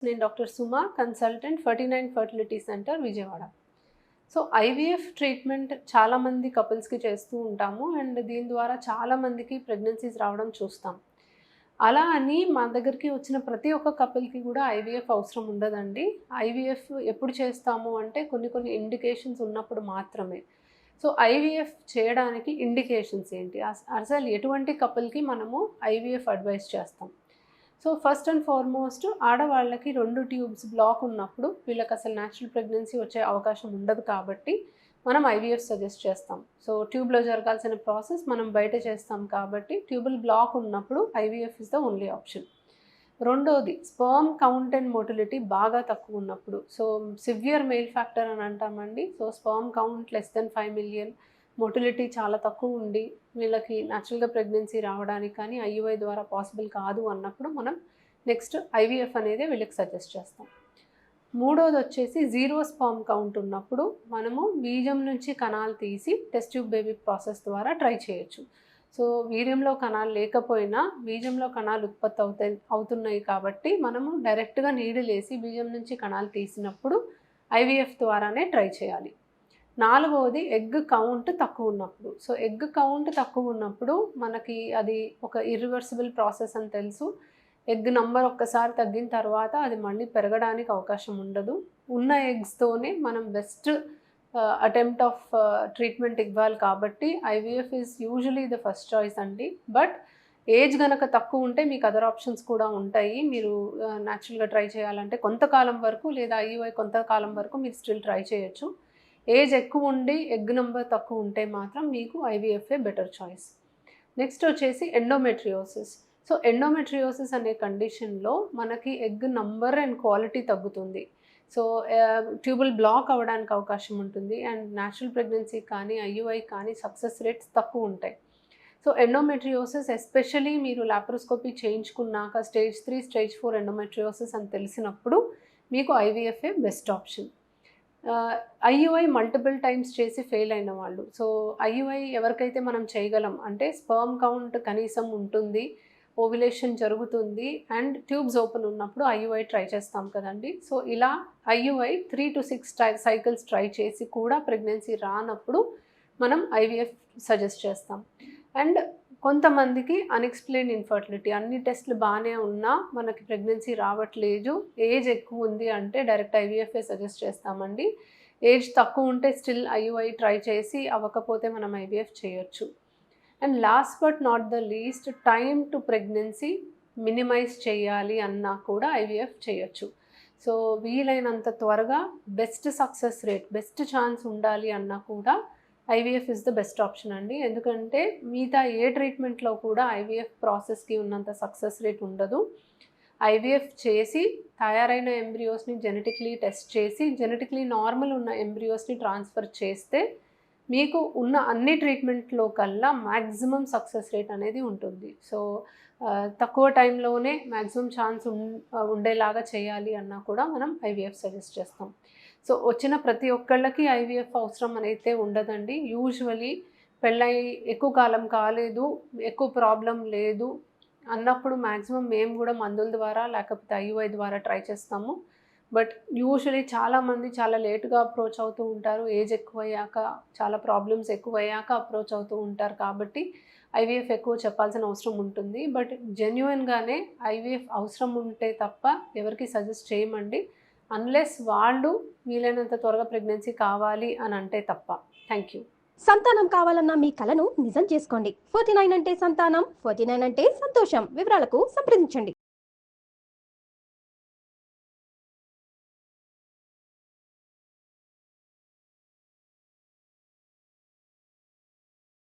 నేను doctor Suma, consultant 49 fertility centre Vijayawada. So, IVF treatment చాలామంది కపుల్స్‌కి చేస్తూ ఉంటాము. అండ్ దీని ద్వారా చాలామందికి ప్రెగ్నెన్సీస్ రావడం చూస్తాం. అలా అని మా దగ్గరికి వచ్చిన ప్రతి ఒక్క కపుల్‌కి కూడా ఐవీఎఫ్ అవసరం ఉండదండి. ఐవీఎఫ్ ఎప్పుడు చేస్తాము అంటే కొన్ని కొన్ని ఇండికేషన్స్ ఉన్నప్పుడు మాత్రమే. సో, ఐవీఎఫ్ చేయడానికి ఇండికేషన్స్ ఏంటి? అసలు ఎటువంటి కపుల్‌కి మనము ఐవీఎఫ్ అడ్వైస్ చేస్తాం? సో, ఫస్ట్ అండ్ ఫార్మోస్ట్ ఆడవాళ్ళకి 2 ట్యూబ్స్ బ్లాక్ ఉన్నప్పుడు వీళ్ళకి అసలు న్యాచురల్ ప్రెగ్నెన్సీ వచ్చే అవకాశం ఉండదు కాబట్టి మనం ఐవీఎఫ్ సజెస్ట్ చేస్తాం. సో, ట్యూబ్‌లో జరగాల్సిన ప్రాసెస్ మనం బయట చేస్తాం కాబట్టి ట్యూబుల్ బ్లాక్ ఉన్నప్పుడు IVF is the only option. రెండోది స్పెర్మ్ కౌంట్ అండ్ మోటిలిటీ బాగా తక్కువ ఉన్నప్పుడు. సో, సివియర్ మెయిల్ ఫ్యాక్టర్ అని అంటామండి. So, sperm count less than 5 million, motility చాలా తక్కువ ఉండి వీళ్ళకి న్యాచురల్‌గా ప్రెగ్నెన్సీ రావడానికి కానీ ఐయుఐ ద్వారా పాసిబుల్ కాదు అన్నప్పుడు మనం నెక్స్ట్ ఐవీఎఫ్ అనేది వీళ్ళకి సజెస్ట్ చేస్తాం. మూడోది వచ్చేసి జీరో స్పెర్మ్ కౌంట్ ఉన్నప్పుడు మనము బీజం నుంచి కణాలు తీసి టెస్ట్ ట్యూబ్ బేబీ ప్రాసెస్ ద్వారా ట్రై చేయొచ్చు. సో, వీర్యంలో కణాలు లేకపోయినా బీజంలో కణాలు ఉత్పత్తి అవుతున్నాయి కాబట్టి మనము డైరెక్ట్‌గా నీడిలేసి బీజం నుంచి కణాలు తీసినప్పుడు ఐవీఎఫ్ ద్వారానే ట్రై చేయాలి. నాలుగవది ఎగ్ కౌంట్ తక్కువ ఉన్నప్పుడు. సో, ఎగ్ కౌంట్ తక్కువ ఉన్నప్పుడు మనకి అది ఒక ఇర్రివర్సిబుల్ ప్రాసెస్ అని తెలుసు. ఎగ్ నంబర్ ఒక్కసారి తగ్గిన తర్వాత అది మళ్ళీ పెరగడానికి అవకాశం ఉండదు. ఉన్న ఎగ్స్‌తోనే మనం బెస్ట్ అటెంప్ట్ ఆఫ్ ట్రీట్మెంట్ ఇవ్వాలి కాబట్టి IVF is usually the first choice అండి. బట్ ఏజ్ గనక తక్కువ ఉంటే మీకు అదర్ ఆప్షన్స్ కూడా ఉంటాయి. మీరు న్యాచురల్‌గా ట్రై చేయాలంటే కొంతకాలం వరకు లేదా ఐయుఐ కొంతకాలం వరకు మీరు స్టిల్ ట్రై చేయొచ్చు. ఏజ్ ఎక్కువ ఉండి ఎగ్ నంబర్ తక్కువ ఉంటే మాత్రం మీకు ఐవీఎఫ్ఏ బెటర్ చాయిస్. నెక్స్ట్ వచ్చేసి ఎండోమెట్రియోసిస్. సో, ఎండోమెట్రియోసిస్ అనే కండిషన్‌లో మనకి ఎగ్ నంబర్ అండ్ క్వాలిటీ తగ్గుతుంది. సో, ట్యూబుల్ బ్లాక్ అవ్వడానికి అవకాశం ఉంటుంది. అండ్ న్యాచురల్ ప్రెగ్నెన్సీ కానీ ఐయుఐ కానీ సక్సెస్ రేట్స్ తక్కువ ఉంటాయి. సో, ఎండోమెట్రియోసిస్ ఎస్పెషల్లీ మీరు లాప్రోస్కోపీ చేయించుకున్నాక స్టేజ్ 3, స్టేజ్ 4 ఎండోమెట్రియోసిస్ అని తెలిసినప్పుడు మీకు ఐవీఎఫ్ఏ best option. IUI multiple times చేసి ఫెయిల్ అయిన వాళ్ళు. సో, ఐయుఐ ఎవరికైతే మనం చేయగలం అంటే స్పెర్మ్ కౌంట్ కనీసం ఉంటుంది, ఓవ్యులేషన్ జరుగుతుంది అండ్ ట్యూబ్స్ ఓపెన్ ఉన్నప్పుడు ఐయుఐ ట్రై చేస్తాం కదండి. సో, ఇలా ఐయుఐ 3-6 సైకిల్స్ ట్రై చేసి కూడా ప్రెగ్నెన్సీ రానప్పుడు మనం ఐవీఎఫ్ సజెస్ట్ చేస్తాం. అండ్ కొంతమందికి అన్ఎక్స్‌ప్లెయిన్డ్ ఇన్ఫర్టిలిటీ అన్ని టెస్టులు బాగానే ఉన్నా మనకి ప్రెగ్నెన్సీ రావట్లేదు, ఏజ్ ఎక్కువ ఉంది అంటే డైరెక్ట్ ఐవీఎఫ్ఏ సజెస్ట్ చేస్తామండి. ఏజ్ తక్కువ ఉంటే స్టిల్ ఐయుఐ ట్రై చేసి అవ్వకపోతే మనం ఐవీఎఫ్ చేయొచ్చు. And last but not the least time to pregnancy minimize చేయాలి అన్నా కూడా ఐవీఎఫ్ చేయొచ్చు. సో, వీలైనంత త్వరగా best success rate, best chance ఉండాలి అన్నా కూడా IVF is the best option అండి. ఎందుకంటే మిగతా ఏ ట్రీట్మెంట్‌లో కూడా ఐవీఎఫ్ ప్రాసెస్‌కి ఉన్నంత సక్సెస్ రేట్ ఉండదు. ఐవీఎఫ్ చేసి తయారైన ఎంబ్రియోస్‌ని జెనెటిక్‌లీ టెస్ట్ చేసి జెనెటిక్‌లీ నార్మల్ ఉన్న ఎంబ్రియోస్‌ని ట్రాన్స్‌ఫర్ చేస్తే మీకు ఉన్న అన్ని ట్రీట్మెంట్‌లో కల్లా మ్యాక్సిమం సక్సెస్ రేట్ అనేది ఉంటుంది. సో, తక్కువ టైంలోనే మ్యాక్సిమం ఛాన్స్ ఉండేలాగా చేయాలి అన్నా కూడా మనం ఐవీఎఫ్ సజెస్ట్ చేస్తాం. సో, వచ్చిన ప్రతి ఒక్కళ్ళకి ఐవీఎఫ్ అవసరం అనైతే ఉండదండి. యూజువల్లీ పెళ్ళై ఎక్కువ కాలం కాలేదు, ఎక్కువ ప్రాబ్లం లేదు అన్నప్పుడు మ్యాక్సిమం మేము కూడా మందుల ద్వారా లేకపోతే ఐయుఐ ద్వారా ట్రై చేస్తాము. బట్ యూజువల్లీ చాలామంది చాలా లేట్‌గా అప్రోచ్ అవుతూ ఉంటారు. ఏజ్ ఎక్కువయ్యాక చాలా ప్రాబ్లమ్స్ ఎక్కువయ్యాక అప్రోచ్ అవుతూ ఉంటారు కాబట్టి ఐవీఎఫ్ ఎక్కువ చెప్పాల్సిన అవసరం ఉంటుంది. బట్ జెన్యూన్‌గానే ఐవీఎఫ్ అవసరం ఉంటే తప్ప ఎవరికీ సజెస్ట్ చేయమండి. అన్లెస్ వాళ్ళు వీలైనంత త్వరగా ప్రెగ్నెన్సీ కావాలి అని అంటే తప్ప. Thank you. సంతానం కావాలన్న మీ కలను నిజం చేసుకోండి. 49 అంటే సంతానం, 49 అంటే సంతోషం. వివరాలకు సంప్రదించండి.